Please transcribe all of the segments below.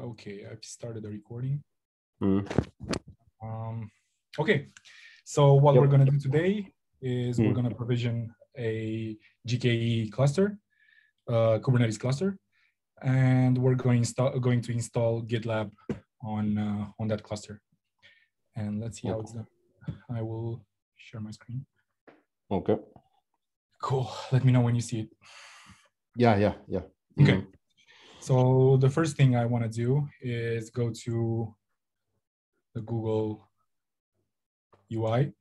Okay, I've started the recording. Mm. Okay, so what Yep. we're going to do today is we're Mm. going to provision a GKE cluster, Kubernetes cluster, and we're going to install Gitlab on that cluster. And let's see how it's done. I will share my screen. Okay. Cool. Let me know when you see it. Yeah. Okay. So the first thing I want to do is go to the Google UI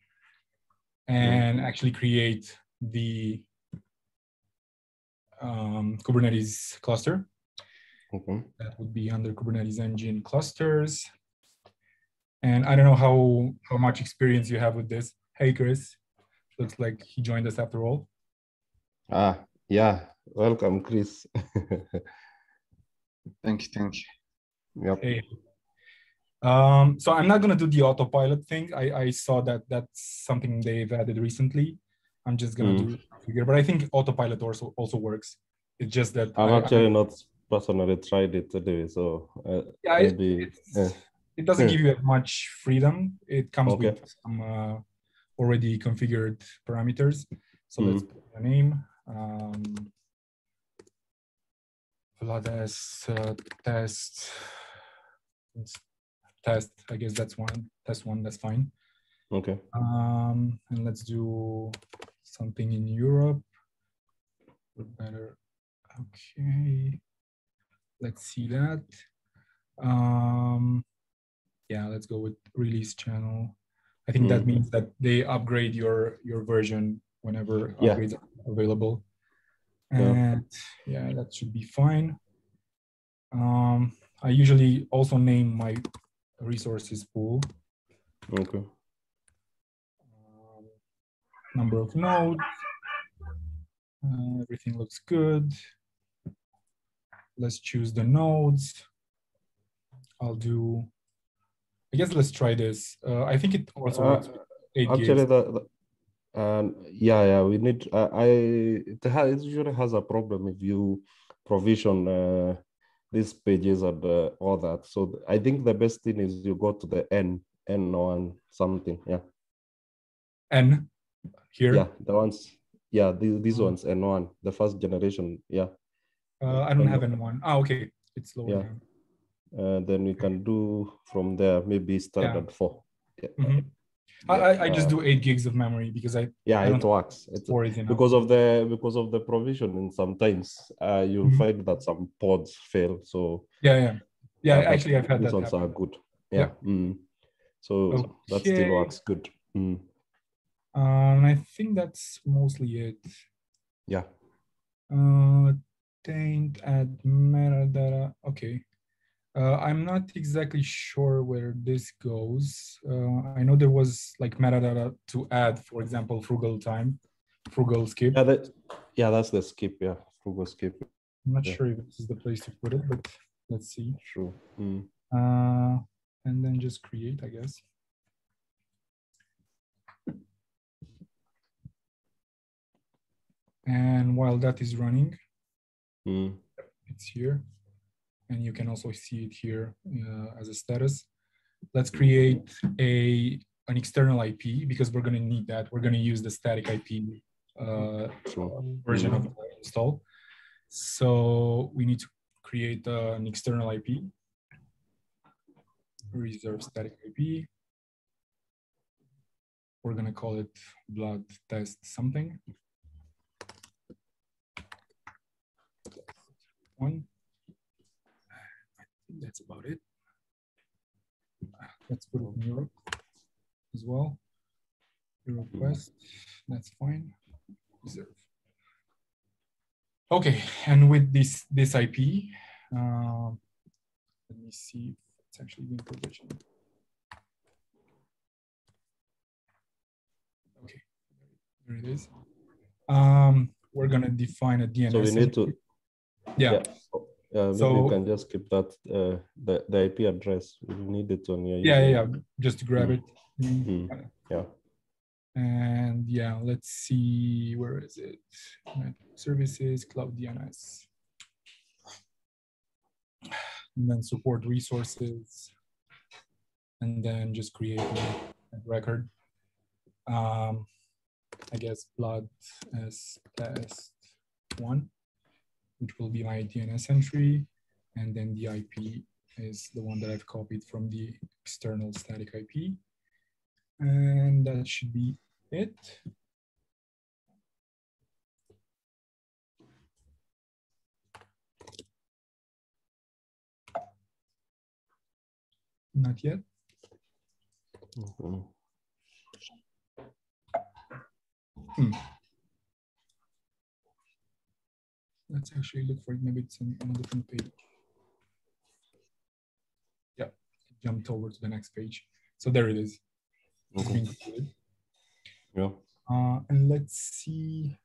and actually create the Kubernetes cluster. Okay. That would be under Kubernetes engine clusters. And I don't know how much experience you have with this. Hey, Chris. Looks like he joined us after all. Yeah. Welcome, Chris. Thank you. Yep. Hey. So I'm not going to do the autopilot thing. I saw that that's something they've added recently. I'm just going to do figure, but I think autopilot also works. It's just that I've actually not personally tried it today, so yeah, maybe it doesn't give you as much freedom. It comes Okay. with some already configured parameters. So let's put a name. Vlades test. I guess that's one. Test one. That's fine. Okay. And let's do something in Europe. Better. Okay. Let's see that. Yeah, let's go with release channel. I think that means that they upgrade your version whenever upgrades are available. And yeah, that should be fine. I usually also name my resources pool. Okay. Number of nodes. Everything looks good. Let's choose the nodes. I guess let's try this. I think it also works with 8 actually, gigs. We need. It usually has a problem if you provision these pages and all that. So I think the best thing is you go to the N1 something. Yeah. N here. Yeah, the ones. Yeah, these ones N1, the first generation. Yeah. I don't have N1. Okay, it's lower down. Then we can do from there, maybe start at 4. Yeah. I just do 8 gigs of memory because I it works. It's because of the provision, and sometimes you'll find that some pods fail. So actually I've had these that ones happen. are good. Yeah. So that still works good. I think that's mostly it. Yeah. Taint add metadata. Okay. I'm not exactly sure where this goes. I know there was like metadata to add, for example, frugal skip. That's the skip. Yeah, frugal skip. I'm not sure if this is the place to put it, but let's see. Sure. And then just create, I guess. And while that is running, it's here. And you can also see it here as a status. Let's create an external IP because we're going to need that. We're going to use the static IP version of the install. So we need to create an external IP. Reserve static IP. We're going to call it blood test something. One. That's about it. Let's put it in Europe as well. Europe West, that's fine. Reserve. Okay, and with this IP, let me see if it's actually being provisioned. Okay, there it is. We're gonna define a DNS. So we need to. So you can just keep that the IP address. We need it on your just to grab it. Yeah. And let's see, where is it? Services, cloud DNS. and then support resources, and then just create a record. I guess blood as test 1, which will be my DNS entry, and then the IP is the one that I've copied from the external static IP. And that should be it. Not yet. Let's actually look for it. Maybe it's on a different page. Yeah, it jumped over to the next page. So there it is. It's being completed. Yeah. And let's see.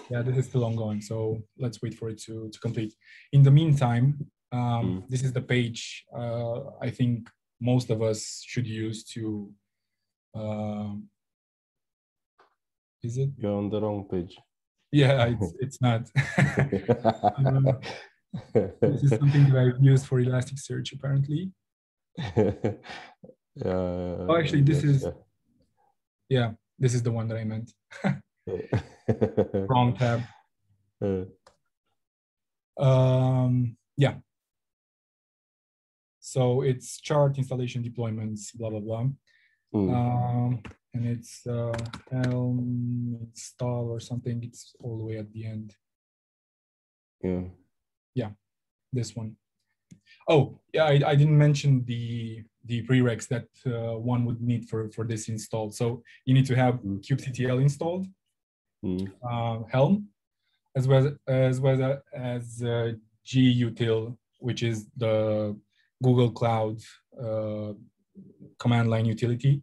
Yeah, this is still ongoing. So let's wait for it to complete. In the meantime, this is the page I think most of us should use to. Is it? You're on the wrong page. Yeah, it's not. This is something that I've used for Elasticsearch apparently. Oh, actually, this is. Yeah, this is the one that I meant. Wrong tab. Yeah. So it's chart installation deployments, blah blah blah. And it's Helm install or something. It's all the way at the end. Yeah, this one. Oh, yeah, I didn't mention the prereqs that one would need for this install. So you need to have kubectl installed, Helm, as well as gutil, which is the Google Cloud command line utility.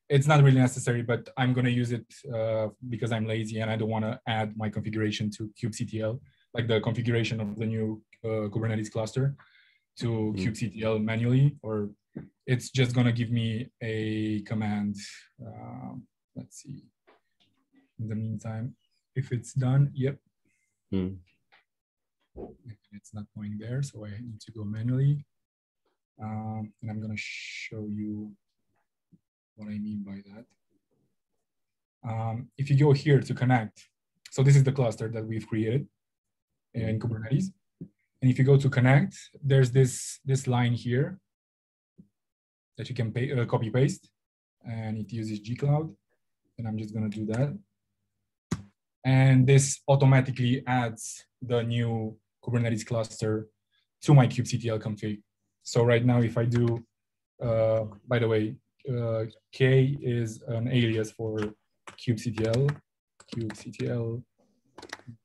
It's not really necessary, but I'm going to use it because I'm lazy and I don't want to add my configuration to kubectl, like the configuration of the new Kubernetes cluster to kubectl manually, or it's just going to give me a command. Let's see. In the meantime, if it's done, yep. It's not going there, so I need to go manually. And I'm going to show you what I mean by that. If you go here to connect, so this is the cluster that we've created in Kubernetes. And if you go to connect, there's this line here that you can copy paste, and it uses Gitlab. And I'm just going to do that. And this automatically adds the new Kubernetes cluster to my kubectl config. So right now, if I do, by the way, K is an alias for kubectl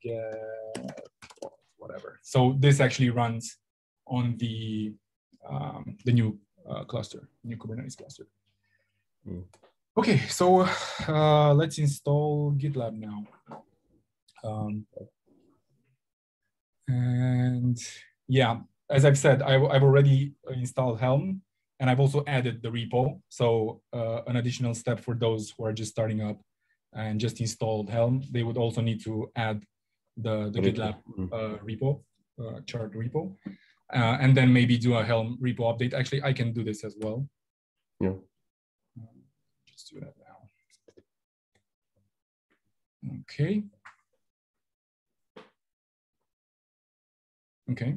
get whatever. So this actually runs on the new cluster, new Kubernetes cluster. Okay, so let's install GitLab now. And yeah, as I've said, I've already installed Helm, and I've also added the repo. So an additional step for those who are just starting up and just installed Helm, they would also need to add the GitLab repo, chart repo, and then maybe do a Helm repo update. Actually, I can do this as well. Yeah. Just do that now. Okay. Okay.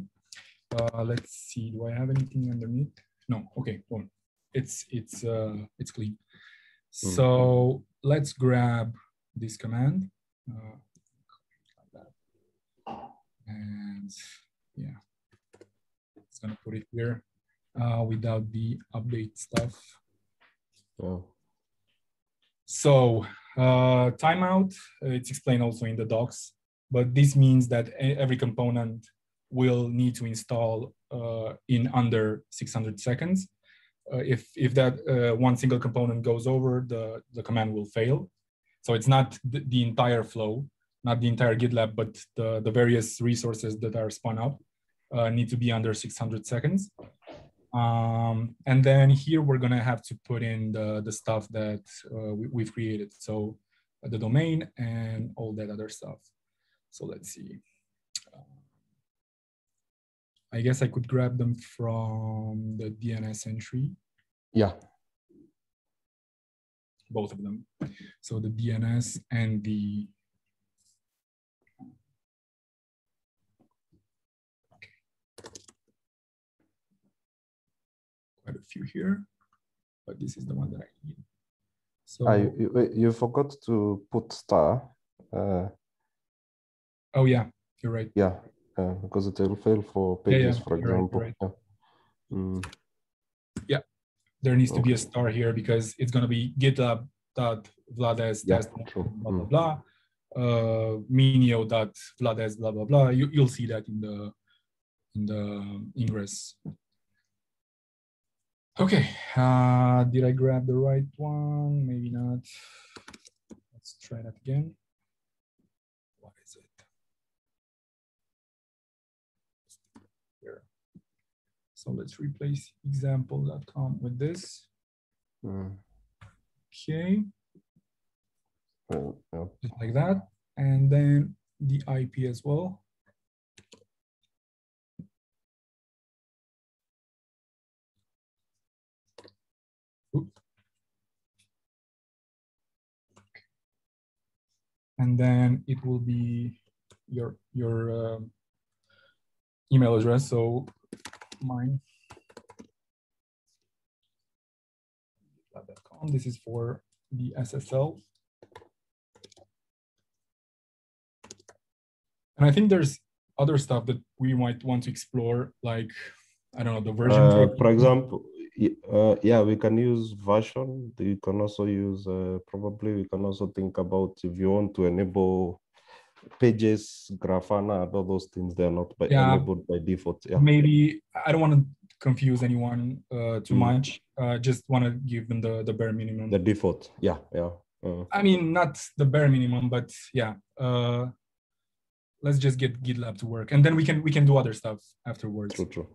Let's see. Do I have anything underneath? No. Okay. Well, it's clean. So let's grab this command. Like that. And yeah, it's gonna put it here without the update stuff. Oh. So timeout, it's explained also in the docs, but this means that every component will need to install in under 600 seconds. If that one single component goes over, the command will fail. So it's not the entire flow, not the entire GitLab, but the various resources that are spun up need to be under 600 seconds. And then here we're gonna have to put in the stuff that we've created. So the domain and all that other stuff. So let's see. I guess I could grab them from the DNS entry. Yeah. Both of them. So the DNS and the quite a few here, but this is the one that I need. So you forgot to put star. Oh yeah, you're right. Yeah, because it will fail for pages, for example. Right. Yeah, there needs to be a star here because it's going to be gitlab.vlades test blah blah blah, minio.vlades blah blah blah. You'll see that in the ingress. Okay, did I grab the right one? Maybe not. Let's try that again. What is it? Here. So let's replace example.com with this. Okay. Just like that. And then the IP as well. Oops. And then it will be your email address. So mine. This is for the SSL. And I think there's other stuff that we might want to explore, like, I don't know, the version. For example, yeah, we can use version. You can also use, probably we can also think about if you want to enable pages, Grafana, and all those things, they're not enabled by default. Yeah. Maybe, I don't want to confuse anyone too much. Just want to give them the bare minimum. The default, yeah. I mean, not the bare minimum, but yeah. Let's just get GitLab to work, and then we can do other stuff afterwards. True.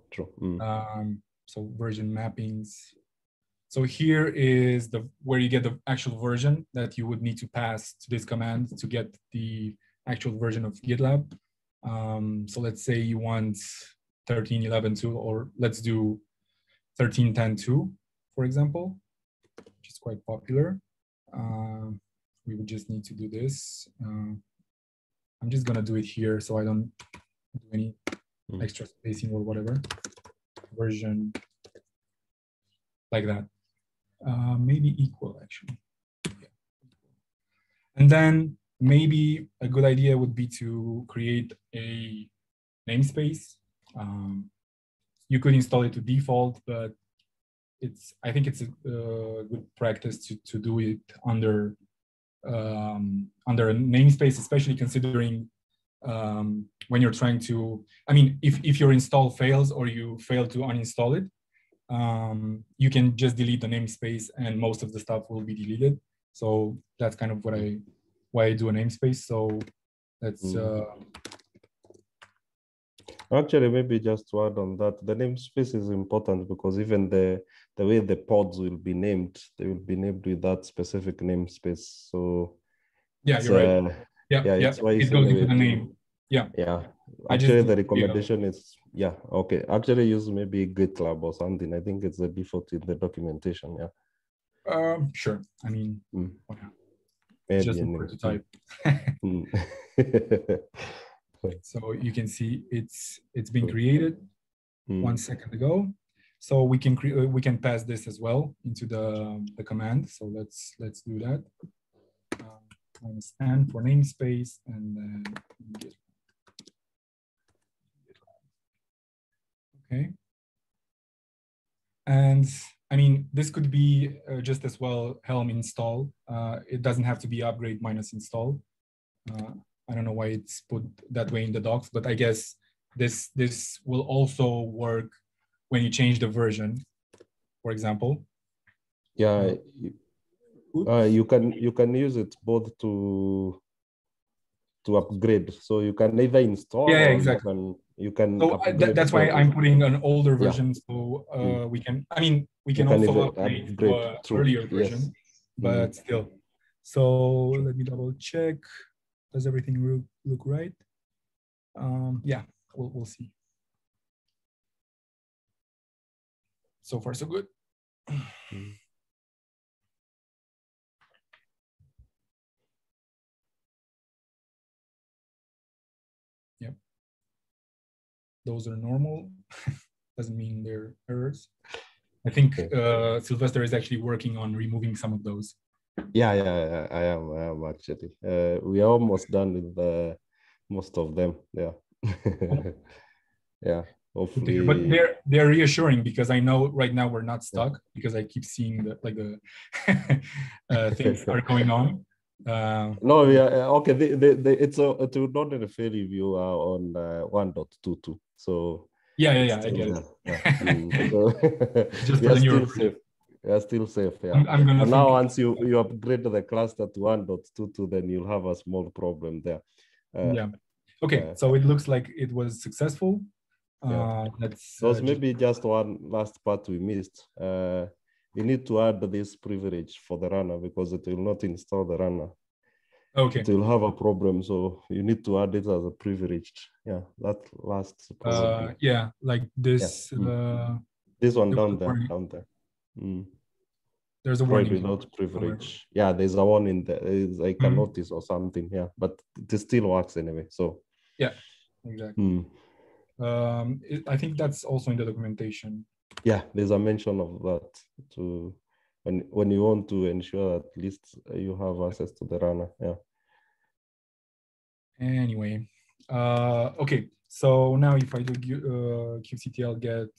So version mappings. So here is where you get the actual version that you would need to pass to this command to get the actual version of GitLab. So let's say you want 13.11.2, or let's do 13.10.2, for example, which is quite popular. We would just need to do this. I'm just gonna do it here so I don't do any extra spacing or whatever. Version like that. Maybe equal, actually. Yeah. And then maybe a good idea would be to create a namespace. You could install it to default, but I think it's a good practice to do it under a namespace, especially considering when you're trying to, I mean, if your install fails or you fail to uninstall it, you can just delete the namespace and most of the stuff will be deleted. So that's kind of why I do a namespace. So that's actually, maybe just to add on that, the namespace is important because even the way the pods will be named, they will be named with that specific namespace. So yeah, you're right. It's why it goes into the name. Yeah. Actually, the recommendation is actually use maybe Gitlab or something. I think it's the default in the documentation. Sure. I mean, it's just a prototype. So you can see it's been created 1 second ago. So we can pass this as well into the command. So let's do that. -n for namespace, and then okay. And I mean, this could be just as well Helm install. It doesn't have to be upgrade -install. I don't know why it's put that way in the docs, but I guess this will also work when you change the version, for example. Yeah, you can use it both to upgrade. So you can either install or exactly. you can so that's why I'm putting an older version. So we can also upgrade to an earlier version, but still. So let me double check. Does everything look right? Yeah, we'll see. So far, so good. Yep. Those are normal. Doesn't mean they're errors. I think Sylvester is actually working on removing some of those. Yeah, I am actually. We are almost done with most of them. Yeah. Yeah. Hopefully. But they're reassuring because I know right now we're not stuck because I keep seeing that like the things are going on. No, yeah, okay. It's to not necessarily you are on 1.22. So yeah, I get it. So Just we for are the still new safe. We are still safe. Yeah. I'm gonna and now once you upgrade the cluster to 1.22, then you'll have a small problem there. Yeah. Okay. So it looks like it was successful. Let's. There's maybe just one last part we missed. We need to add this privilege for the runner because it will not install the runner. Okay. It will have a problem, so you need to add it as a privileged. Yeah, that last. Yeah, like this. This one down there. There's a Tried warning without privilege. Yeah, there's a one in there. It's like a notice or something. Yeah, but it still works anyway. So. Yeah, exactly. I think that's also in the documentation. Yeah, there's a mention of that to when you want to ensure that at least you have access to the runner. Yeah. Anyway, okay. So now if I do kubectl get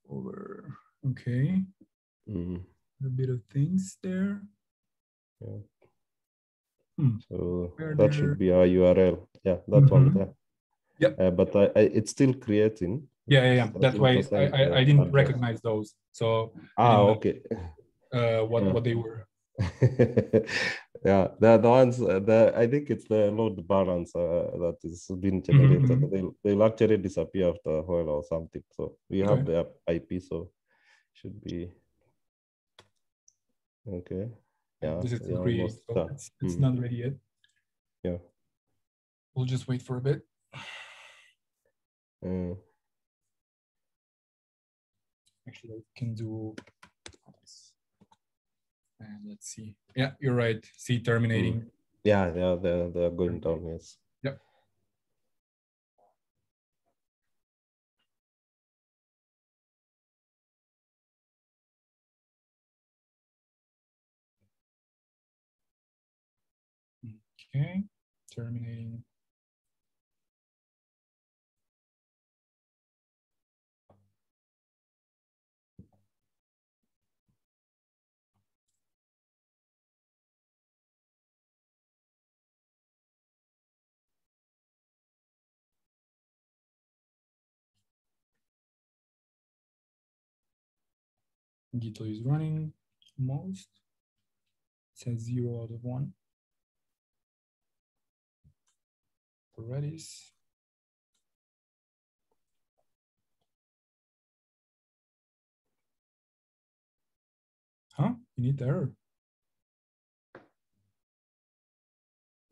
over, okay. A bit of things there. Yeah. So that should be our URL. Yeah, that one there. Yep. But it's still creating. Yeah. That's why I didn't recognize those. So okay. What they were. Yeah, the ones. I think it's the load balance that is being generated. They'll actually disappear after a while or something. So we have the IP, so should be okay. Yeah, this is to create, so it's not ready yet. Yeah, we'll just wait for a bit. Actually, I can do this. And let's see. Yeah, you're right. See, terminating. Yeah, they're going down. Yes. Yep. Okay, terminating. Gitlab is running almost. It says 0 out of 1. Redis. Huh? You need the error.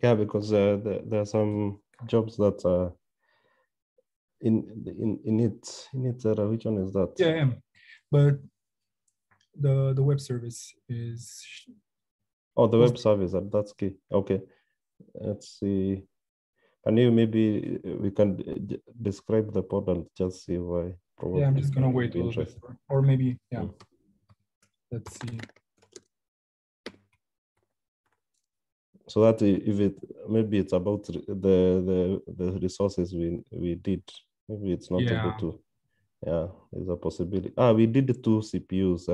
Yeah, because there are some jobs that are in it which one is that? Yeah, but the web service is. Oh, the web service, that's key. Okay, let's see. And you maybe we can describe the pod and just see why. Probably. Yeah, I'm just gonna wait a little bit, or maybe Let's see. So that if it maybe it's about the resources we did, maybe it's not able to. Yeah, there's a possibility. We did 2 CPUs.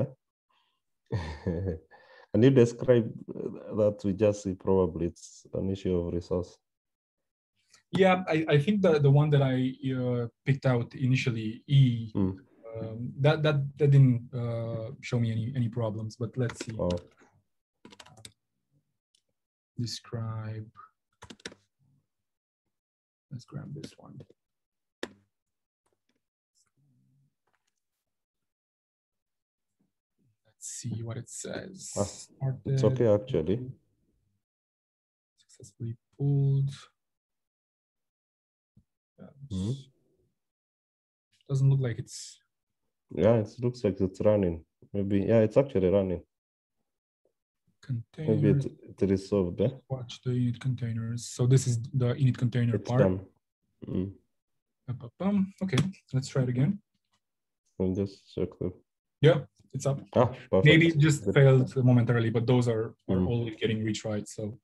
Can you describe that? We just see probably it's an issue of resource. Yeah, I think the one that I picked out initially, E, that didn't show me any problems. But let's see. Describe. Let's grab this one. Let's see what it says. It's okay actually. Successfully pulled. Doesn't look like it's. Yeah, it looks like it's running. Maybe, yeah, it's actually running. Maybe it is solved. Watch the init containers. So this is the init container it's part. Done. Okay, let's try it again. And just check them. Yeah, it's up. Perfect. Maybe it just failed momentarily, but those are always getting retried. So,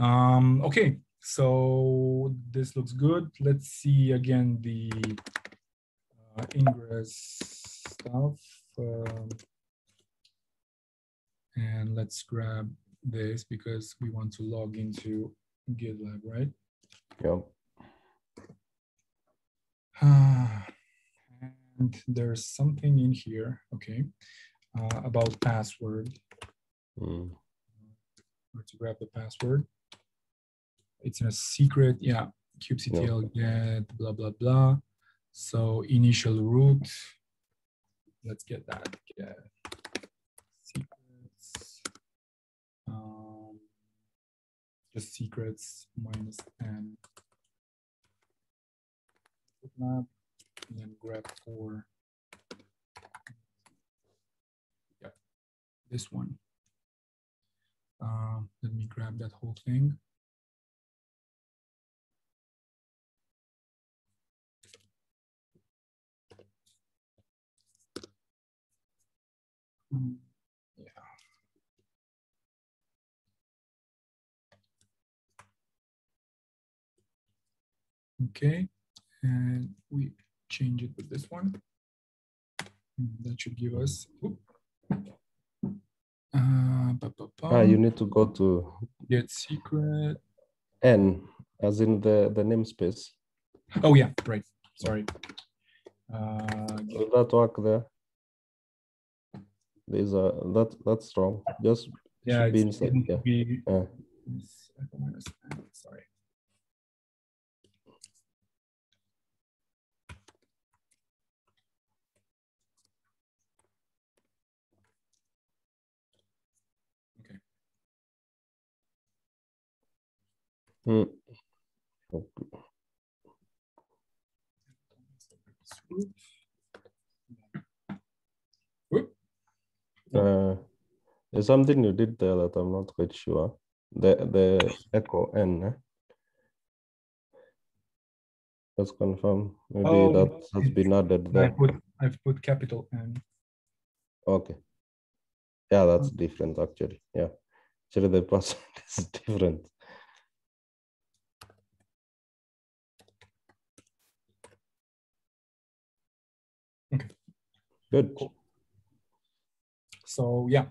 okay, so this looks good. Let's see again the ingress stuff. And let's grab this because we want to log into GitLab, right? Yeah. And there's something in here, okay, about password. Where to grab the password? It's in a secret, yeah, kubectl get blah blah blah. So initial root. Let's get that. Get secrets. Just secrets minus n. Gitlab, and then grep for this one. Let me grab that whole thing. Yeah. Okay, and we change it with this one. That should give us. You need to go to get secret n, as in the namespace. Oh yeah, right. Sorry. Will that work there? There's that's wrong. Just should be inside. Yeah. Sorry. Okay. There's something you did there that I'm not quite sure. The echo n. Let's confirm. Maybe that has been added there. I've put capital N. Okay. Yeah, that's different actually. Yeah. Actually, the password is different. Okay. Good. Cool. So yeah,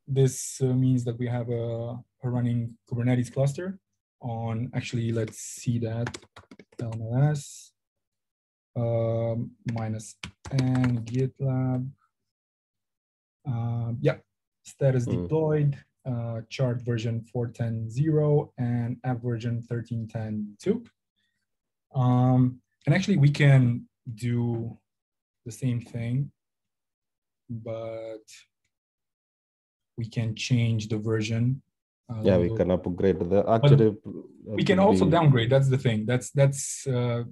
this means that we have a running Kubernetes cluster on, actually, let's see that, LMLS minus n GitLab. Yeah, status deployed, chart version 4.10.0 and app version 13.10.2. And actually we can do the same thing, but we can change the version. Yeah, we can upgrade the actually. We can also downgrade. That's the thing. That's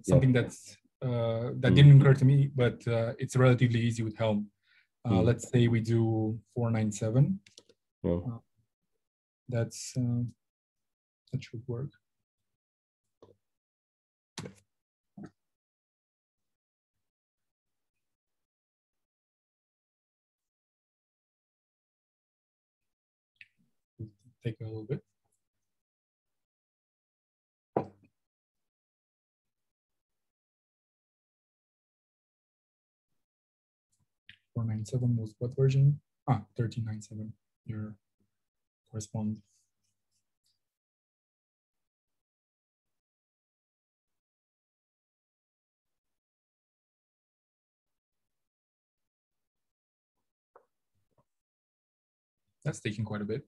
something that's that didn't occur to me, but it's relatively easy with Helm. Let's say we do 4.9.7. Yeah. That should work. Take a little bit. .4.9.7 was what version? 13.9.7. Your correspond. That's taking quite a bit.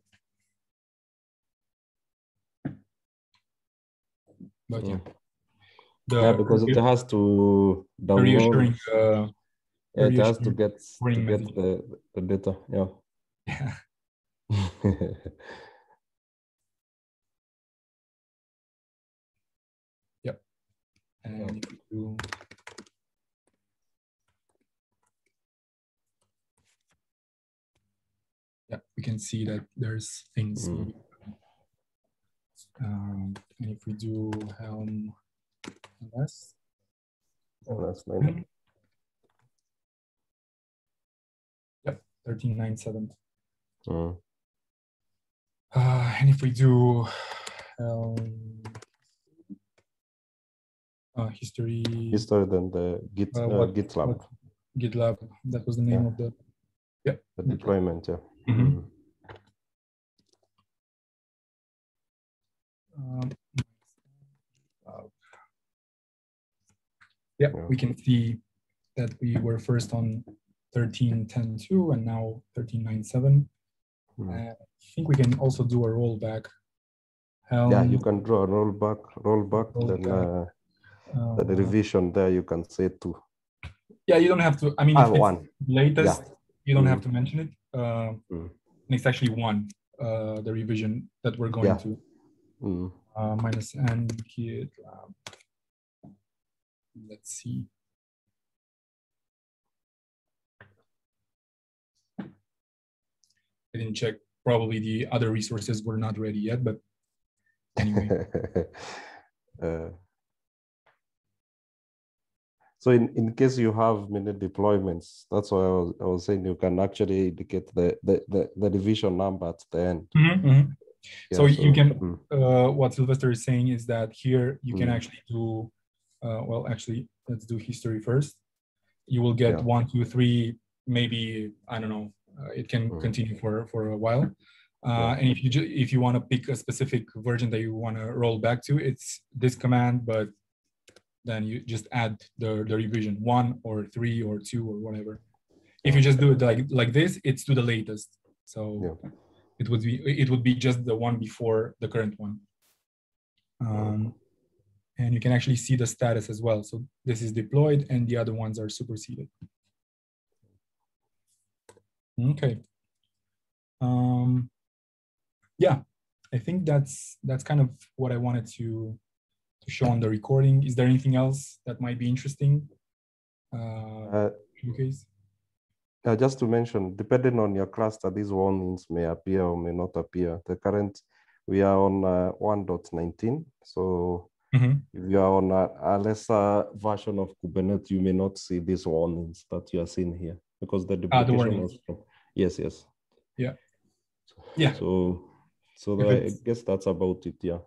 But yeah. Because it has to download. It has to get the data. Yeah. Yeah. And if we do, yeah, we can see that there's things moving. And if we do Helm ls, that's mine. Yep, 1397. And if we do history, then the Gitlab. Gitlab, that was the name of the the deployment. We can see that we were first on 13.10.2 and now 13.9.7. I think we can also do a rollback. Yeah, you can draw a rollback, then the revision there you can say two. Yeah, you don't have to. I mean, if it's one. Latest, you don't have to mention it. And it's actually one, the revision that we're going to. Minus n Gitlab. Let's see. I didn't check. Probably the other resources were not ready yet, but anyway. So in case you have many deployments, that's why I was saying you can actually indicate the revision number at the end. So you can, what Sylvester is saying is that here you can actually do, well, actually, let's do history first. You will get 1, 2, 3, maybe, I don't know, it can continue for a while. And if you want to pick a specific version that you want to roll back to, it's this command, but then you just add the revision 1 or 3 or 2 or whatever. If you just do it like this, it's to the latest. So it would be just the one before the current one. And you can actually see the status as well. So this is deployed and the other ones are superseded. Okay. Yeah, I think that's kind of what I wanted to show on the recording. Is there anything else that might be interesting? Case? Just to mention, depending on your cluster, these warnings may appear or may not appear. We are on 1.19. So if you are on a lesser version of Kubernetes, you may not see these warnings that you are seeing here because the duplication was from, yes. Yeah. So I guess that's about it. Yeah.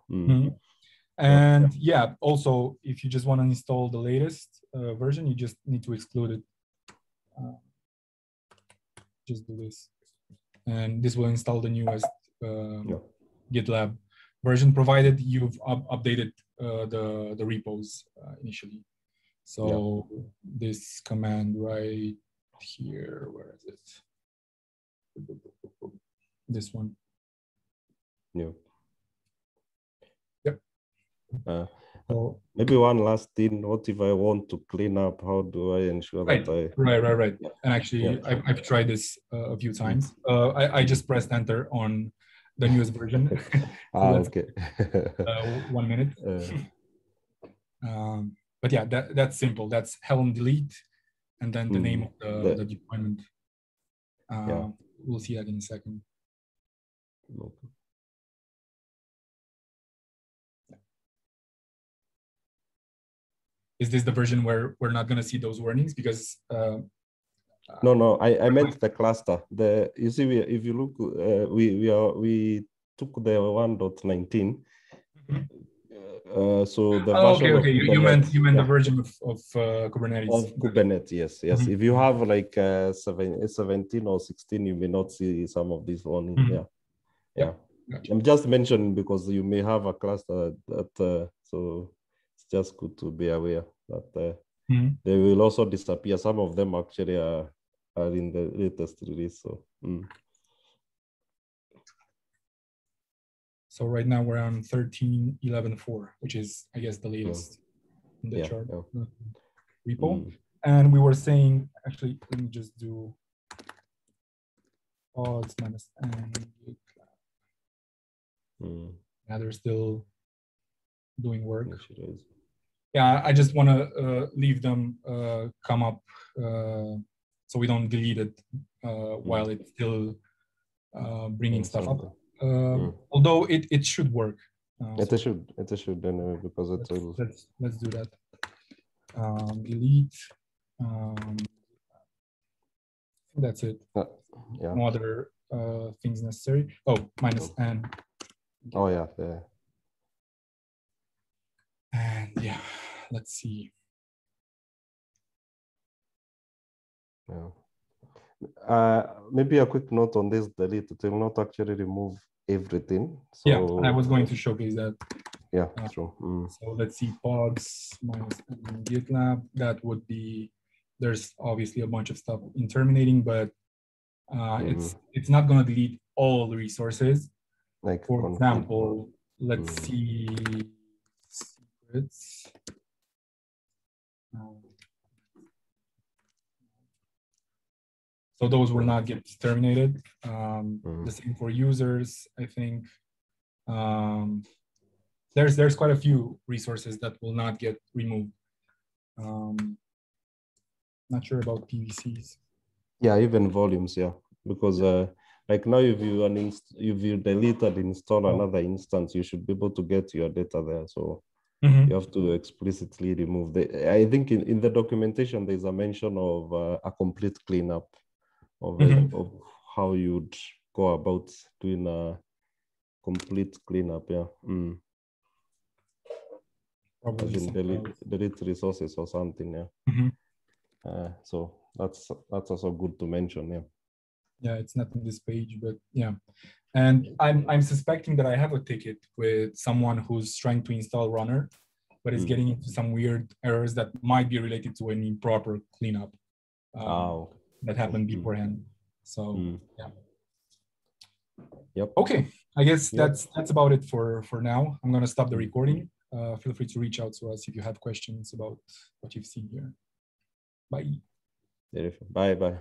And yeah, also, if you just want to install the latest version, you just need to exclude it. Just do this. And this will install the newest GitLab version, provided you've updated the repos initially. So this command right here, where is it? This one. Yep. So, maybe one last thing. What if I want to clean up? How do I ensure that I... Right. Yeah. And actually, I've tried this a few times. I just pressed enter on the newest version. Okay. 1 minute. But yeah, that's simple. That's Helm delete, and then the name of the deployment. We'll see that in a second. Okay. Is this the version where we're not going to see those warnings? Because no, I meant the cluster. You see, if you look, we took the 1.19. So the version okay. You meant the version of Kubernetes. Of Kubernetes, yes. If you have like 17 or 16, you may not see some of these warnings. Yeah. Gotcha. I'm just mentioning because you may have a cluster that so it's just good to be aware that they will also disappear. Some of them actually are in the latest release. So right now we're on 13.11.4, which is, I guess, the latest in the chart repo. And we were saying, actually, let me just do pods minus n. Now they're still doing work. Yeah, I just want to leave them come up so we don't delete it while it's still bringing stuff up. Although it should work. It should anyway, because let's do that. Delete. That's it. Yeah. No other things necessary. Oh, minus n. Oh yeah. And yeah, let's see. Yeah. Maybe a quick note on this delete. It will not actually remove everything. So yeah, I was going to showcase that. Yeah, true. So let's see, pods minus Gitlab. That would be, there's obviously a bunch of stuff in terminating, but it's not going to delete all the resources. Like, for example, let's see secrets. So those will not get terminated. The same for users, I think. There's quite a few resources that will not get removed. Not sure about PVCs. Yeah, even volumes, yeah. Because like now if you delete and install another instance, you should be able to get your data there. So you have to explicitly remove I think in the documentation, there's a mention of a complete cleanup of how you'd go about doing a complete cleanup, yeah. As in delete resources or something, yeah. So that's also good to mention, yeah. Yeah, it's not in this page, but yeah. And I'm suspecting that I have a ticket with someone who's trying to install Runner, but is getting into some weird errors that might be related to an improper cleanup that happened beforehand. So yeah. Yep. Okay, I guess that's about it for now. I'm gonna stop the recording. Feel free to reach out to us if you have questions about what you've seen here. Bye. Bye.